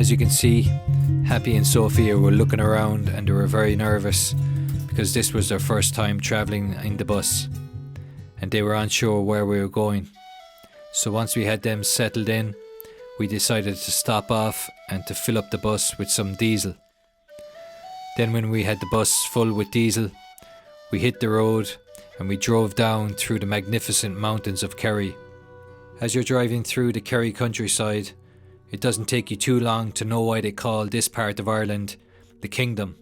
As you can see, Happy and Sophia were looking around and they were very nervous because this was their first time travelling in the bus and they were unsure where we were going. So once we had them settled in, we decided to stop off and to fill up the bus with some diesel. Then when we had the bus full with diesel, we hit the road and we drove down through the magnificent mountains of Kerry. As you're driving through the Kerry countryside, it doesn't take you too long to know why they call this part of Ireland the Kingdom.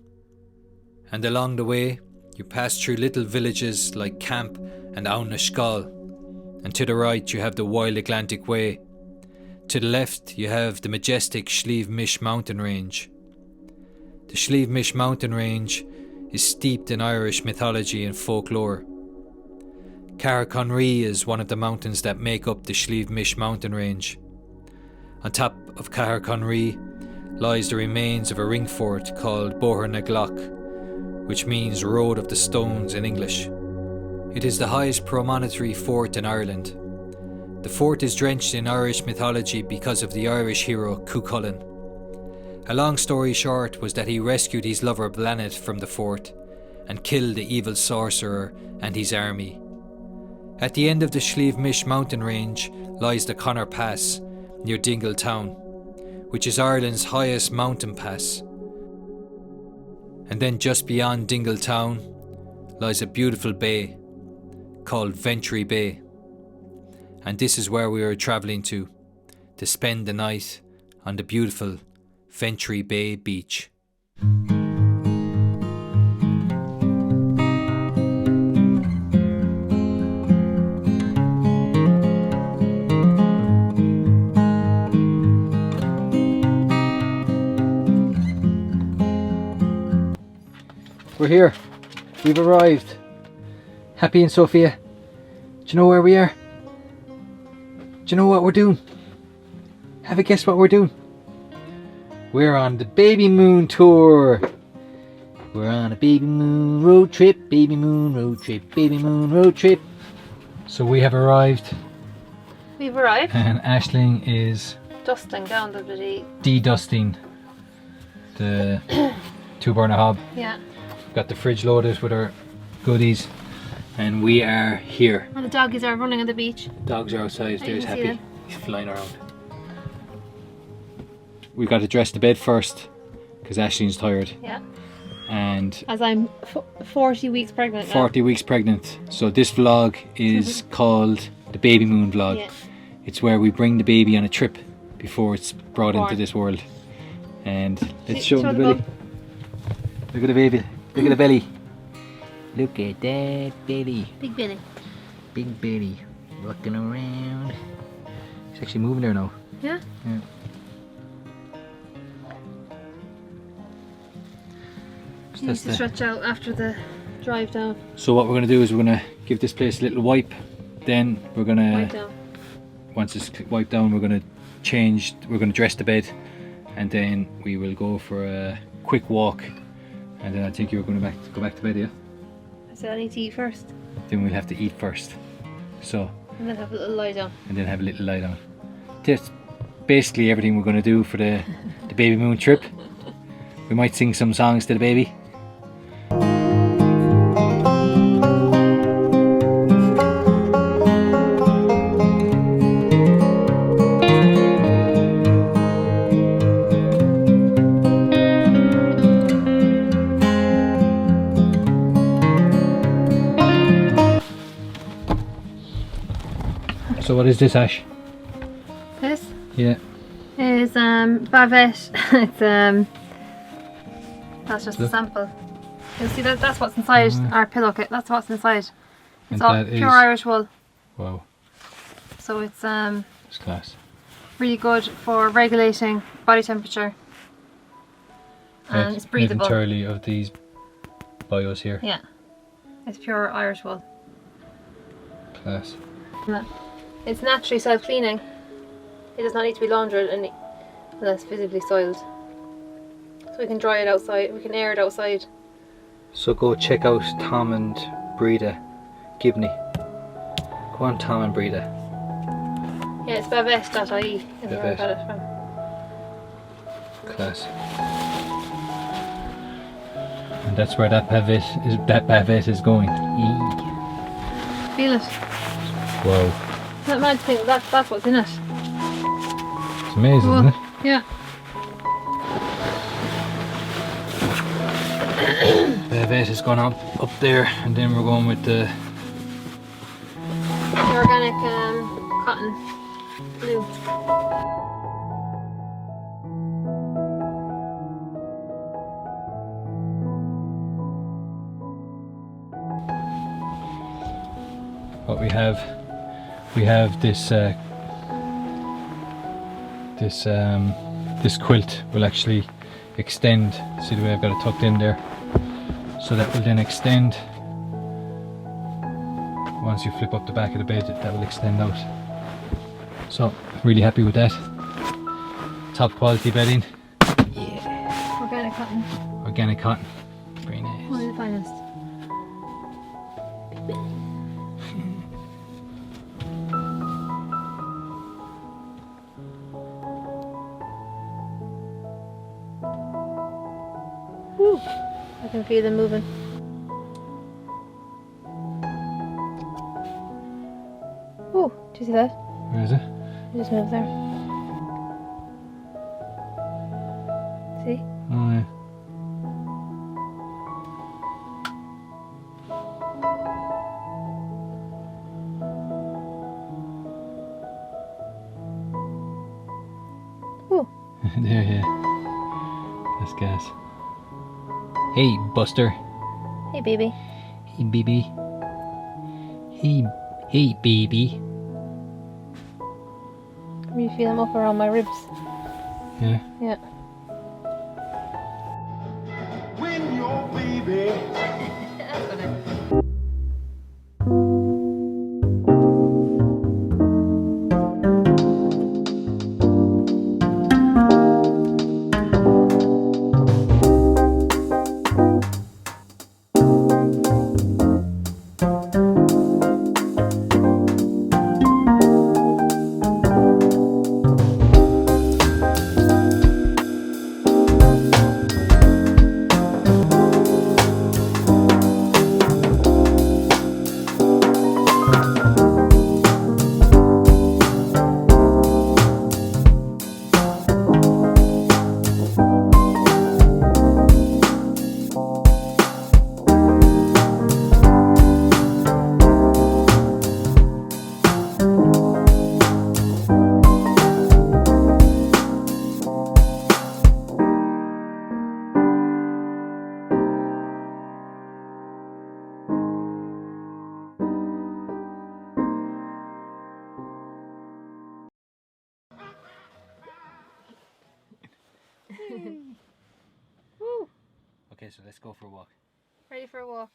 And along the way, you pass through little villages like Camp and Aunashkal. And to the right you have the Wild Atlantic Way. To the left you have the majestic Slieve Mish mountain range. The Slieve Mish mountain range is steeped in Irish mythology and folklore. Carrick-on-Ree is one of the mountains that make up the Slieve Mish mountain range. On top of Carrick-on-Ree lies the remains of a ring fort called Boher na Gloch, which means Road of the Stones in English. It is the highest promontory fort in Ireland. The fort is drenched in Irish mythology because of the Irish hero Cuchulainn. A long story short was that he rescued his lover Blannet from the fort and killed the evil sorcerer and his army. At the end of the Slieve Mish mountain range lies the Connor Pass near Dingle Town, which is Ireland's highest mountain pass. And then just beyond Dingle Town lies a beautiful bay called Ventry Bay. And this is where we are travelling to spend the night on the beautiful Ventry Bay beach. We're here. We've arrived. Happy and Sophia. Do you know where we are? Do you know what we're doing? Have a guess what we're doing? We're on the Baby Moon tour. We're on a Baby Moon road trip. Baby Moon road trip. Baby Moon road trip. So we have arrived. We've arrived. And Aisling is Dusting down the bloody... de-dusting the 2-burner hob. Yeah. Got the fridge loaded with our goodies and we are here. And the doggies are running on the beach. Dogs are outside. There's can see Happy. them. He's flying around. We've got to dress the bed first because Aisling's tired. Yeah. And as I'm 40 weeks pregnant now. 40 weeks pregnant. So this vlog is called the Baby Moon vlog. Yeah. It's where we bring the baby on a trip before it's brought into this world. And let's show them the belly. Look at the baby. Look at the belly. Look at that belly. Big belly. Big belly. Rocking around. It's actually moving there now. Yeah? Yeah. She needs to stretch out after the drive down. So what we're going to do is we're going to give this place a little wipe. Then we're going Wipe to, down. once it's wiped down, we're going to change, we're going to dress the bed. And then we will go for a quick walk. And then I think you're going to go back to bed, yeah? I said I need to eat first. Then we'll have to eat first. So. And then have a little lie down. And then have a little lie down. That's basically everything we're going to do for the Baby Moon trip. We might sing some songs to the baby. So what is this, Ash? This Yeah. is bavette. It's that's just a sample. You see that's what's inside our pillow kit. That's what's inside. It's And all that pure is- Irish wool. Wow. So it's It's class. really good for regulating body temperature. And it's breathable. Entirely of these bios here. Yeah. It's pure Irish wool. Class. Yeah. It's naturally self-cleaning. It does not need to be laundered unless visibly soiled. So we can dry it outside, we can air it outside. So go check out Tom and Breda Gibney. Go on, Tom and Breda. Yeah, it's bavette.ie is where I Bavette. got it from. Class. And that's where that bavette is going. Feel it. Whoa. That mad thing, that's what's in it. It's amazing, isn't it? Yeah. Bavette is going up there, and then we're going with the Organic cotton blue. what we have. We have this this quilt will actually extend. See the way I've got it tucked in there, so that will then extend. Once you flip up the back of the bed, that will extend out. So really happy with that. Top quality bedding. Yeah. Organic cotton. Organic cotton. Very nice. One of the finest. Woo. I can feel them moving. Oh, do you see that? Where is it? It just moved there. See? Oh yeah. Oh. There, yeah. That's gas. Hey, Buster. Hey, baby. Hey, baby. Hey, baby. Can you feel them up around my ribs? Yeah. Yeah. When your baby That's what Woo. Okay, so let's go for a walk. Ready for a walk.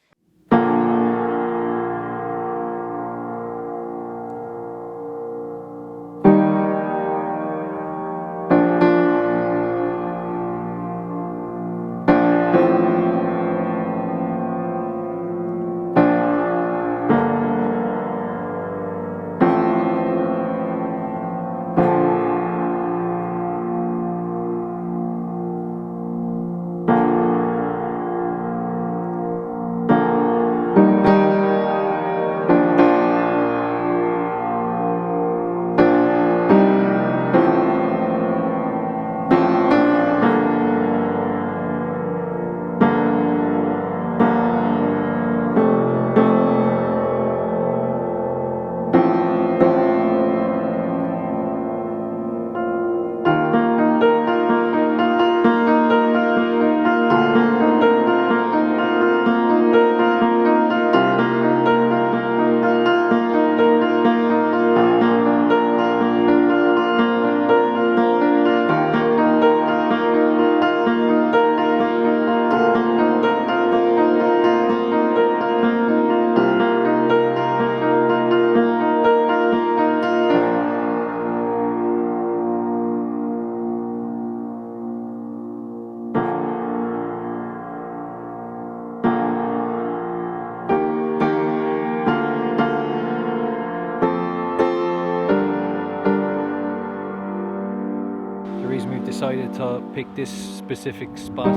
decided to pick this specific spot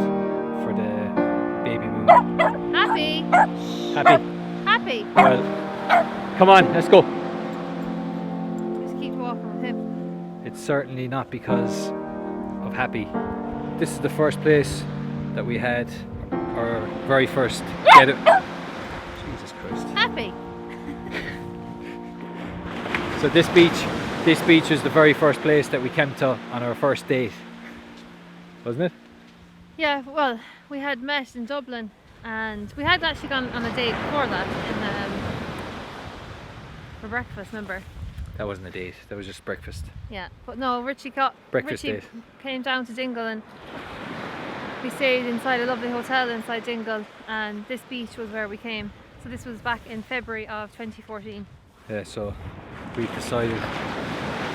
for the baby moon. Happy? Happy? Happy? Well, come on, let's go. Just keep walking with him. It's certainly not because of Happy. This is the first place that we had our very first get it. Jesus Christ. Happy? So this beach is the very first place that we came to on our first date, wasn't it? Yeah, well, we had met in Dublin and we had actually gone on a date before that for breakfast, remember? That wasn't a date, that was just breakfast. Yeah, but no, Richie Breakfast date. came down to Dingle and we stayed inside a lovely hotel inside Dingle, and this beach was where we came. So this was back in February of 2014. Yeah, so we decided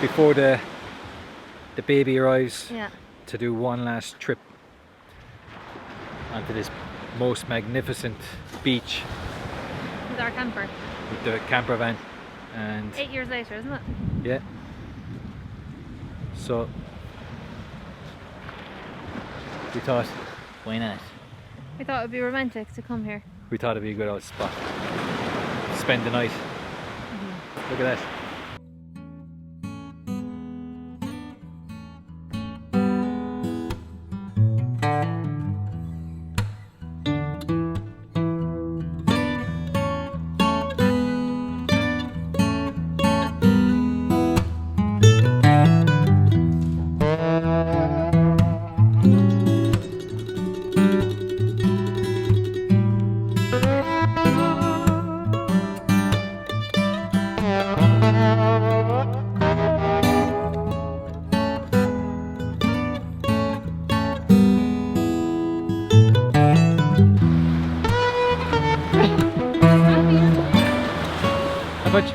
before the baby arrives to do one last trip onto this most magnificent beach With our camper. with the camper van. And 8 years later, isn't it? yeah, so we thought, why not? We thought it would be romantic to come here. We thought it'd be a good old spot to spend the night. Look at that.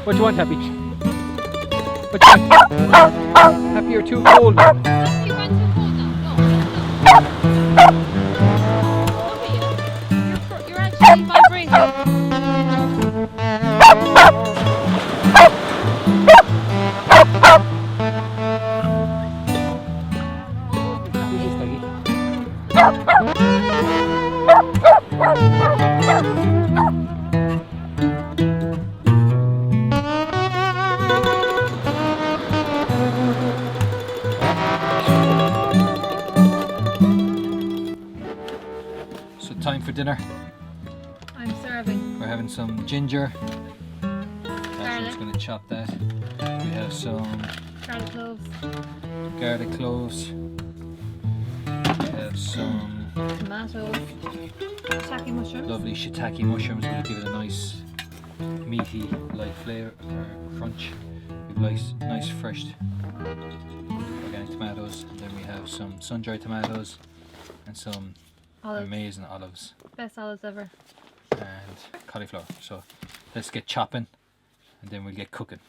What do you want, Happy? What do you want? Happy, you're too cold. You went too cold now. No. You're actually vibrating. So time for dinner. I'm serving. We're having some ginger. Garlic. Ashley's going to chop that. We have some Garlic cloves. garlic cloves. We have some Tomatoes. Shiitake mushrooms. lovely shiitake mushrooms. We'll give it a nice meaty, light flavour or crunch. We've nice fresh organic tomatoes. And then we have some sun-dried tomatoes and some Olives. amazing olives Best olives ever. and cauliflower. So let's get chopping and then we'll get cooking.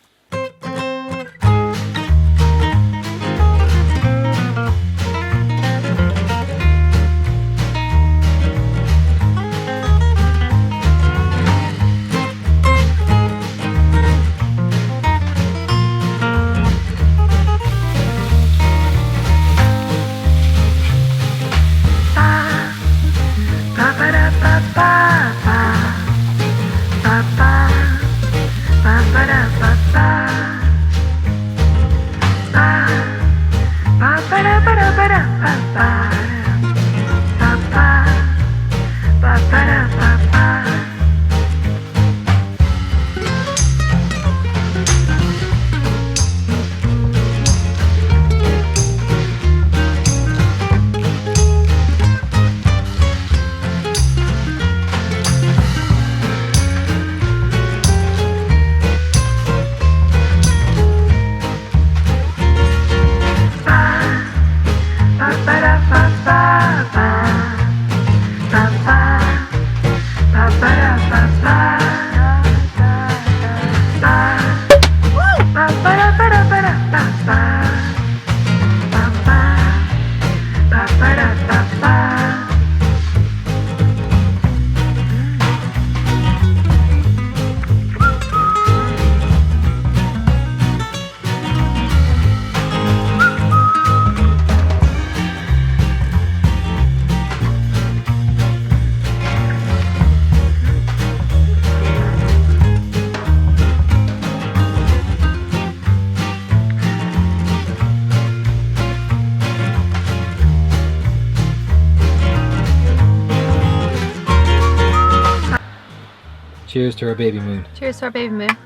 Cheers to our baby moon. Cheers to our baby moon.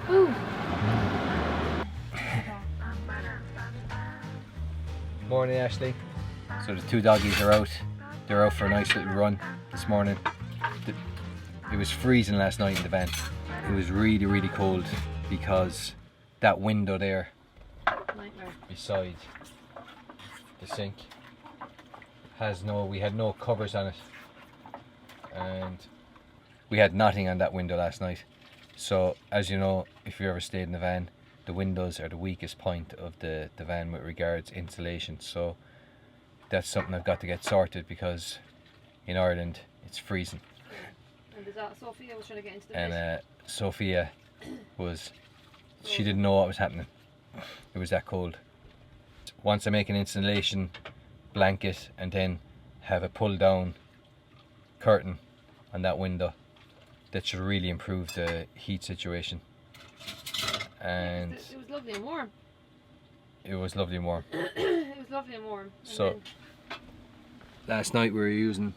Ooh. Morning, Ashley. So the two doggies are out. They're out for a nice little run this morning. It was freezing last night in the van. It was really, really cold because that window there Nightmare. beside the sink we had no covers on it, and we had nothing on that window last night. So as you know, if you ever stayed in the van, the windows are the weakest point of the van with regards insulation. So that's something I've got to get sorted because in Ireland it's freezing. And Sophia was trying to get into the And Sophia she didn't know what was happening. It was that cold. Once I make an insulation blanket and then have a pull down curtain on that window, that should really improve the heat situation. And it was lovely and warm. It was lovely and warm. It was lovely and warm. So last night we were using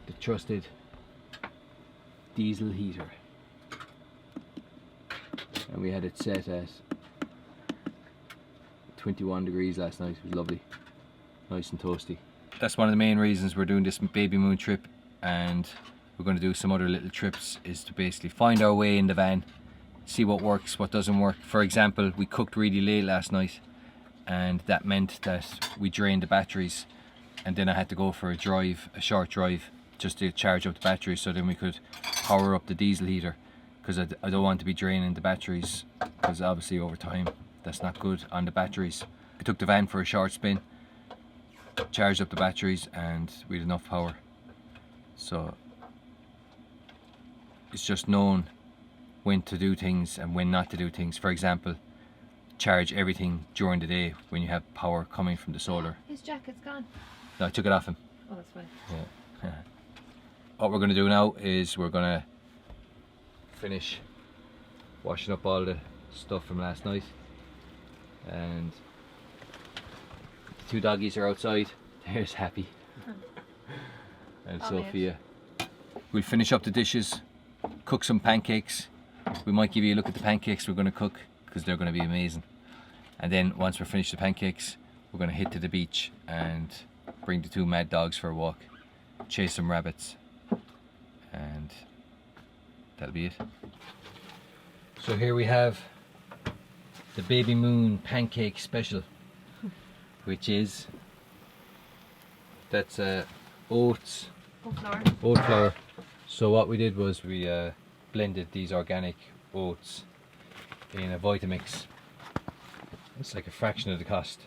the trusted diesel heater, and we had it set at 21 degrees last night. It was lovely, nice and toasty. That's one of the main reasons we're doing this baby moon trip, and we're going to do some other little trips, is to basically find our way in the van, see what works, what doesn't work. For example, we cooked really late last night, and that meant that we drained the batteries, and then I had to go for a short drive, just to charge up the batteries so then we could power up the diesel heater, because I don't want to be draining the batteries, because obviously over time that's not good on the batteries. I took the van for a short spin, charged up the batteries, and we had enough power. So it's just knowing when to do things and when not to do things. For example, charge everything during the day when you have power coming from the solar. His jacket's gone. No, I took it off him. Oh, that's fine. Yeah. What we're going to do now is we're going to finish washing up all the stuff from last night, and the two doggies are outside. There's Happy and Sophia. We'll finish up the dishes, cook some pancakes. We might give you a look at the pancakes we're going to cook, because they're going to be amazing. And then once we're finished the pancakes, we're going to head to the beach and bring the two mad dogs for a walk, chase some rabbits, and that'll be it. So here we have the baby moon pancake special, which is, that's oats, oat flour. So what we did was we blended these organic oats in a Vitamix. It's like a fraction of the cost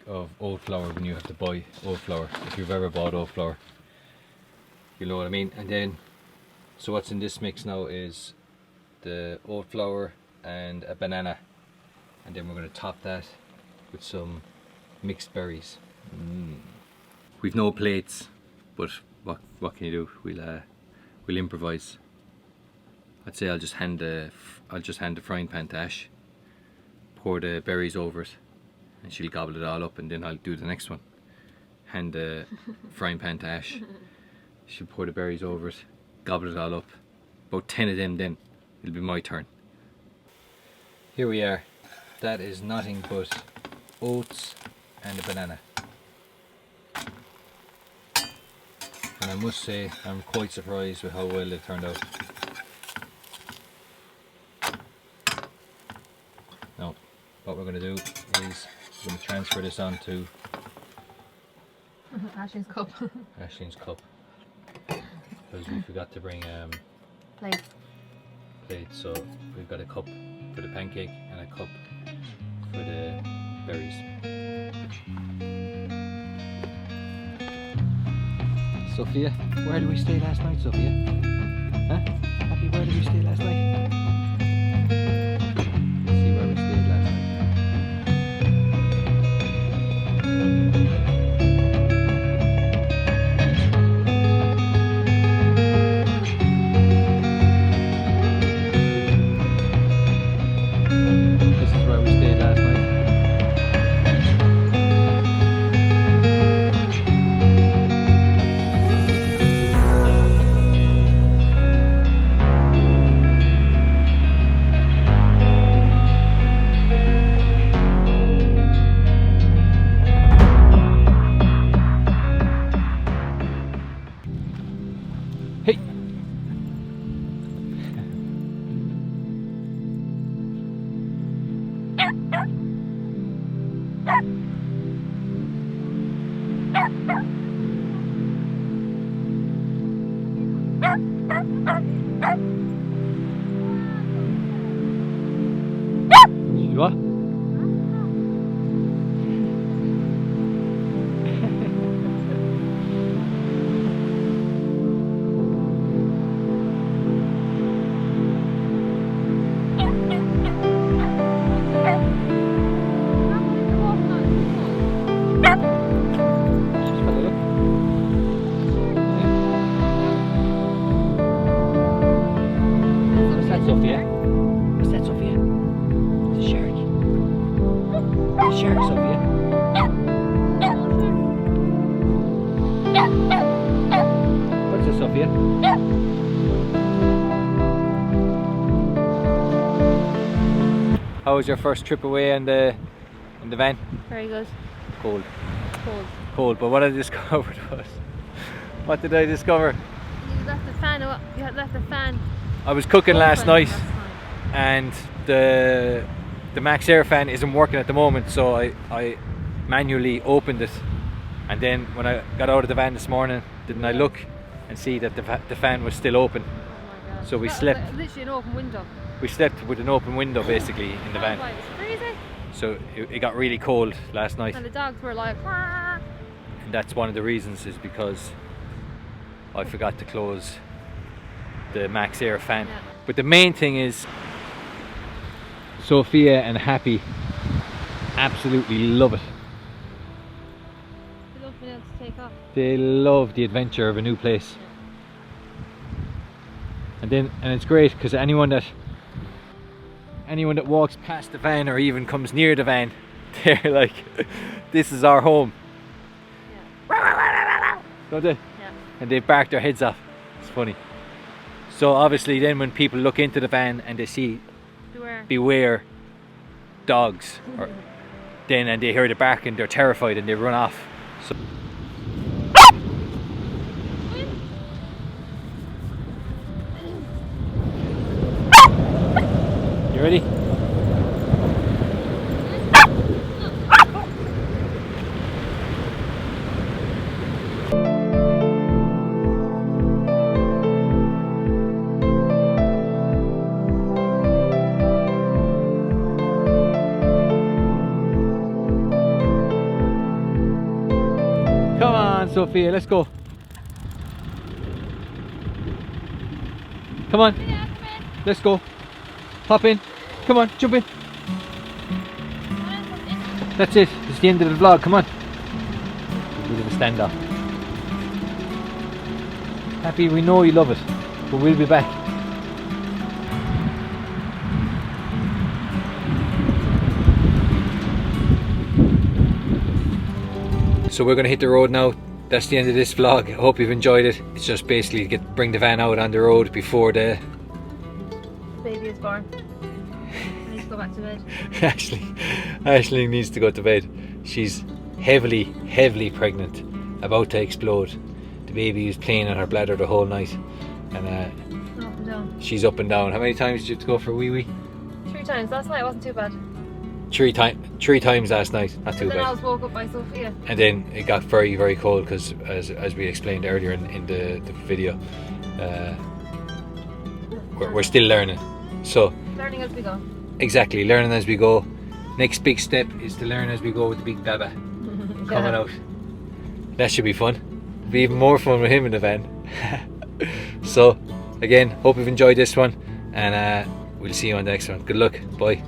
of oat flour when you have to buy oat flour. If you've ever bought oat flour, you know what I mean. And then, so what's in this mix now is the oat flour and a banana, and then we're going to top that with some mixed berries. We've no plates, but what can you do? We'll improvise. I'd say I'll just hand the frying pan to Ash, pour the berries over it, and she'll gobble it all up, and then I'll do the next one. Hand the frying pan to Ash, she'll pour the berries over it, gobble it all up. About 10 of them, then it'll be my turn. Here we are. That is nothing but oats and a banana. And I must say, I'm quite surprised with how well they've turned out. Now, what we're going to do is we're going to transfer this onto Ashley's cup. Ashley's cup, because we forgot to bring Plates. plates. So we've got a cup for the pancake and a cup for the berries. Sophia, where did we stay last night, Sophia? Huh? Happy, where did we stay last night? Let's see where we stayed last night. This is where we stayed last night. Hey. What? What's that, Sophia? What's that, Sophia? It's a shark. It's a shark, Sophia. What's this, Sophia? How was your first trip away in the van? Very good. Cold. Cold. But what I discovered was, what did I discover? You left the fan. You had left the fan. I was cooking last open night, last time. and the Max Air fan isn't working at the moment, so I manually opened it, and then when I got out of the van this morning, didn't I look and see that the fan was still open? Oh my God. So we That was slept. literally an open window. We slept with an open window basically in the van, It was freezing. so it got really cold last night, And the dogs were like, "Wah." and that's one of the reasons, is because I forgot to close the Max Air fan. Yeah. But the main thing is, Sophia and Happy absolutely love it. They love being able to take off. They love the adventure of a new place. And it's great because anyone that walks past the van or even comes near the van, they're like, this is our home. Yeah. Don't they? Yeah. And they bark their heads off. It's funny. So obviously then when people look into the van and they see beware dogs, and they hear the barking, they're terrified and they run off. So you ready? Come on, Sophia, let's go. Come on, let's go. Hop in. Come on, jump in. That's it. It's the end of the vlog. Come on. A bit of a standoff. Happy, we know you love it, but we'll be back. So we're going to hit the road now. That's the end of this vlog. I hope you've enjoyed it. It's just basically to bring the van out on the road before the baby is born. I need to go back to bed. Ashley needs to go to bed. She's heavily pregnant, about to explode. The baby was playing on her bladder the whole night, and Up and down. she's up and down. How many times did you have to go for a wee wee? 3 times last night. It wasn't too bad. Three times last night. Not too And then I bad. was woke up by Sophia. And then it got very cold because, as we explained earlier in the video, we're still learning. So Learning as we go. exactly, learning as we go. Next big step is to learn as we go with the big baba coming out. That should be fun. It'll be even more fun with him in the van. So again, hope you've enjoyed this one, and we'll see you on the next one. Good luck. Bye.